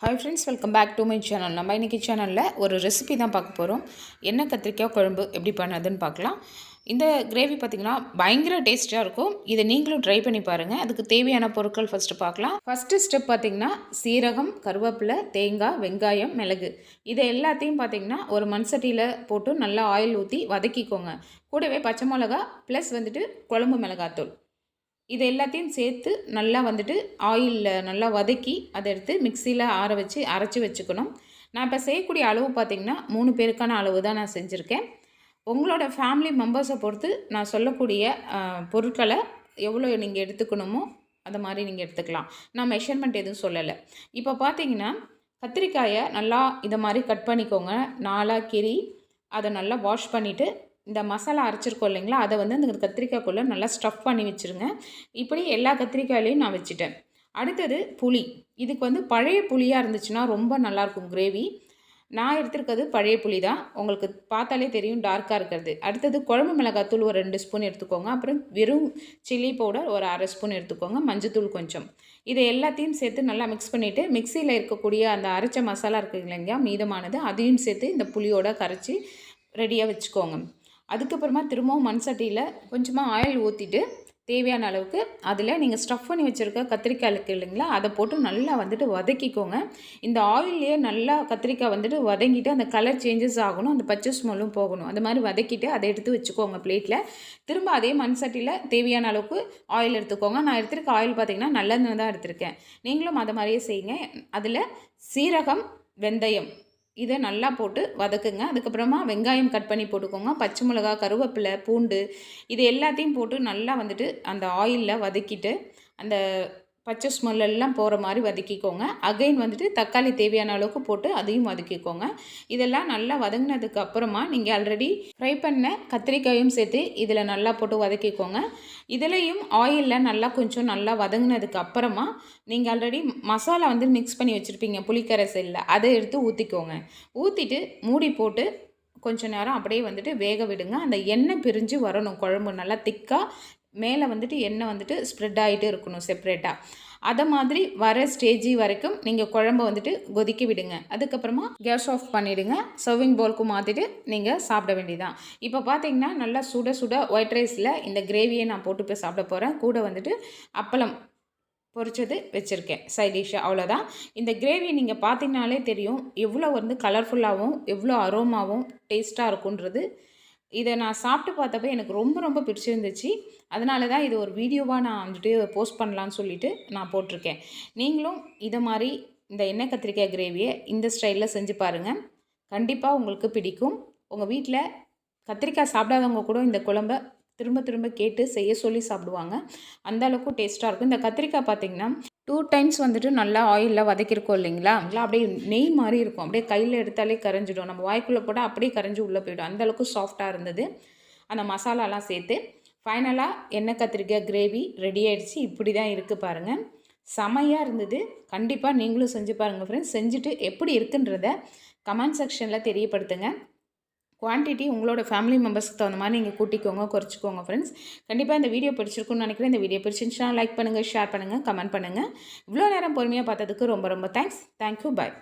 Hi friends, welcome back to my channel. நம்ம இன்னைக்கு சேனல்ல ஒரு ரெசிபி தான் பார்க்க போறோம். எண்ணெய் கத்திரிக்காய் குழம்பு எப்படி பண்ணதுன்னு பார்க்கலாம். இந்த கிரேவி பார்த்தீங்கன்னா பயங்கர டேஸ்டா இருக்கும். இதை நீங்களும் ட்ரை பண்ணி பாருங்க. அதுக்கு தேவையான பொருட்கள் ஃபர்ஸ்ட் பார்க்கலாம். ஃபர்ஸ்ட் ஸ்டெப் பார்த்தீங்கன்னா சீரகம், கருவேப்பிலை, தேங்காய், வெங்காயம், மிளகு. இதை எல்லாத்தையும் பார்த்தீங்கன்னா ஒரு மண் சட்டியில் போட்டு நல்லா ஆயில் ஊற்றி வதக்கிக்கோங்க. கூடவே பச்சை மிளகா ப்ளஸ் குழம்பு மிளகாத்தூள் இது எல்லாத்தையும் சேர்த்து நல்லா ஆயிலில் நல்லா வதக்கி அதை எடுத்து மிக்சியில் அரைச்சி வச்சுக்கணும். நான் இப்போ செய்யக்கூடிய அளவு பார்த்திங்கன்னா 3 பேருக்கான அளவு தான் நான் செஞ்சுருக்கேன். உங்களோட ஃபேமிலி மெம்பர்ஸை பொறுத்து நான் சொல்லக்கூடிய பொருட்களை எவ்வளோ நீங்கள் எடுத்துக்கணுமோ அதை மாதிரி நீங்கள் எடுத்துக்கலாம். நான் மெஷர்மெண்ட் எதுவும் சொல்லலை. இப்போ பார்த்தீங்கன்னா கத்திரிக்காயை நல்லா இதை மாதிரி கட் பண்ணிக்கோங்க. 4 கீறி அதை நல்லா வாஷ் பண்ணிவிட்டு இந்த மசாலா அரைச்சிருக்கோம் இல்லைங்களா, அதை அந்த கத்திரிக்காய்க்குள்ளே நல்லா ஸ்டஃப் பண்ணி வச்சுருங்க. இப்படி எல்லா கத்திரிக்காயிலையும் நான் வச்சுட்டேன். அடுத்தது புளி. இதுக்கு பழைய புளியாக இருந்துச்சுன்னா ரொம்ப நல்லாயிருக்கும் கிரேவி. நான் எடுத்துருக்கிறது பழைய புளி தான். உங்களுக்கு பார்த்தாலே தெரியும் டார்க்காக இருக்கிறது. அடுத்தது குழம்பு மிளகாத்தூள் ஒரு 2 ஸ்பூன் எடுத்துக்கோங்க. அப்புறம் வெறும் சில்லி பவுடர் ஒரு 1/2 ஸ்பூன் எடுத்துக்கோங்க. மஞ்சத்தூள் கொஞ்சம். இதை எல்லாத்தையும் சேர்த்து நல்லா மிக்ஸ் பண்ணிவிட்டு மிக்சியில் இருக்கக்கூடிய அந்த அரைச்ச மசாலா இருக்குது இல்லைங்களா, மீதமானது அதையும் சேர்த்து இந்த புளியோட கரைச்சி ரெடியாக வச்சுக்கோங்க. அதுக்கப்புறமா திரும்பவும் மண் சட்டியில் கொஞ்சமாக ஆயில் ஊற்றிட்டு தேவையான அளவுக்கு அதில் நீங்கள் ஸ்டஃப் பண்ணி வச்சுருக்க கத்திரிக்காய் இருக்குது இல்லைங்களா, அதை போட்டு நல்லா வதக்கிக்கோங்க. இந்த ஆயிலே நல்லா கத்திரிக்காய் வதங்கிட்டு அந்த கலர் சேஞ்சஸ் ஆகணும், அந்த பச்சை ஸ்மெல்லும் போகணும். அந்த மாதிரி வதக்கிட்டு அதை எடுத்து வச்சுக்கோங்க பிளேட்டில். திரும்ப அதே மண் சட்டியில் தேவையான அளவுக்கு ஆயில் எடுத்துக்கோங்க. நான் எடுத்துருக்க ஆயில் பார்த்திங்கன்னா நல்லெண்ணெய் தான் எடுத்திருக்கேன். நீங்களும் அதை மாதிரியே செய்யுங்க. அதில் சீரகம், வெந்தயம் இதை நல்லா போட்டு வதக்குங்க. அதுக்கப்புறமா வெங்காயம் கட் பண்ணி போட்டுக்கோங்க. பச்சை மிளகா, கருவேப்பிலை, பூண்டு இது எல்லாத்தையும் போட்டு நல்லா அந்த ஆயிலில் வதக்கிட்டு அந்த பச்சை ஸ்மெல்லாம் போகிற மாதிரி வதக்கிக்கோங்க. அகைன் தக்காளி தேவையான அளவுக்கு போட்டு அதையும் வதக்கிக்கோங்க. இதெல்லாம் நல்லா வதங்கினதுக்கு அப்புறமா நீங்கள் ஆல்ரெடி ஃப்ரை பண்ண கத்திரிக்காயும் சேர்த்து இதில் நல்லா போட்டு வதக்கிக்கோங்க. இதுலேயும் ஆயிலில் நல்லா கொஞ்சம் நல்லா வதங்கினதுக்கு அப்புறமா நீங்கள் ஆல்ரெடி மசாலா மிக்ஸ் பண்ணி வச்சுருப்பீங்க புளிக்கரைசலில், அதை எடுத்து ஊற்றிக்கோங்க. ஊற்றிட்டு மூடி போட்டு கொஞ்சம் நேரம் அப்படியே வேக விடுங்க. அந்த எண்ணெய் பிரிஞ்சு வரணும். குழம்பு நல்லா திக்காக மேலே எண்ணெய் ஸ்ப்ரெட் ஆகிட்டு இருக்கணும் செப்ரேட்டாக. அதை மாதிரி வர ஸ்டேஜி வரைக்கும் நீங்கள் குழம்பை கொதிக்க விடுங்க. அதுக்கப்புறமா கேஸ் ஆஃப் பண்ணிவிடுங்க. சர்விங் பவுலுக்கு மாற்றிட்டு நீங்கள் சாப்பிட வேண்டியதான். இப்போ பார்த்தீங்கன்னா நல்லா சுட சுட ஒயிட் ரைஸில் இந்த கிரேவியை நான் போட்டு போய் சாப்பிட போகிறேன். கூட அப்பளம் பொரிச்சது வச்சுருக்கேன் சைட் டிஷ்ஷாக. அவ்வளோதான். இந்த கிரேவி நீங்கள் பார்த்தீங்கனாலே தெரியும் எவ்வளோ கலர்ஃபுல்லாகவும் எவ்வளோ அரோமாவும் டேஸ்ட்டாக இருக்குன்றது. இதை நான் சாப்பிட்டு பார்த்தப்போ எனக்கு ரொம்ப ரொம்ப பிடிச்சிருந்துச்சு. அதனால தான் இது ஒரு வீடியோவாக நான் போஸ்ட் பண்ணலான்னு சொல்லிட்டு நான் போட்டிருக்கேன். நீங்களும் இதை மாதிரி இந்த எண்ணெய் கத்திரிக்காய் கிரேவியை இந்த ஸ்டைலில் செஞ்சு பாருங்கள். கண்டிப்பாக உங்களுக்கு பிடிக்கும். உங்கள் வீட்டில் கத்திரிக்காய் சாப்பிடாதவங்க கூட இந்த குழம்பை திரும்ப திரும்ப கேட்டு செய்ய சொல்லி சாப்பிடுவாங்க. அந்த அளவுக்கு டேஸ்ட்டாக இருக்கும். இந்த கத்திரிக்காய் பார்த்திங்கன்னா 2 டைம்ஸ் நல்லா ஆயிலில் வதக்கியிருக்கோம் இல்லைங்களா, அப்படியே நெய் மாதிரி இருக்கும். அப்படியே கையில் எடுத்தாலே கரைஞ்சிடும். நம்ம வாய்க்குள்ளே போட்டால் அப்படியே கரைஞ்சி உள்ளே போய்டும். அந்தளவுக்கு சாஃப்டாக இருந்தது. அந்த மசாலாலாம் சேர்த்து ஃபைனலாக எண்ணெய் கத்திரிக்காய் கிரேவி ரெடி ஆகிடுச்சு. இப்படி தான் இருக்குது பாருங்கள். செமையாக இருந்தது. கண்டிப்பாக நீங்களும் செஞ்சு பாருங்கள் ஃப்ரெண்ட்ஸ். செஞ்சுட்டு எப்படி இருக்குன்றத கமெண்ட் செக்ஷனில் தெரியப்படுத்துங்க. குவான்டிட்டி உங்களோட ஃபேமிலி மெம்பர்ஸ்க்கு தகுந்த மாதிரி நீங்கள் கூட்டிக்கோங்க, குறைச்சிக்கோங்க ஃப்ரெண்ட்ஸ். கண்டிப்பாக இந்த வீடியோ பிடிச்சிருக்குன்னு நினைக்கிறேன். இந்த வீடியோ பிடிச்சிருந்துச்சுன்னா லைக் பண்ணுங்கள், ஷேர் பண்ணுங்கள், கமெண்ட் பண்ணுங்கள். இவ்வளோ நேரம் பொறுமையாக பார்த்ததுக்கு ரொம்ப ரொம்ப தேங்க்ஸ். தேங்க்யூ, பாய்.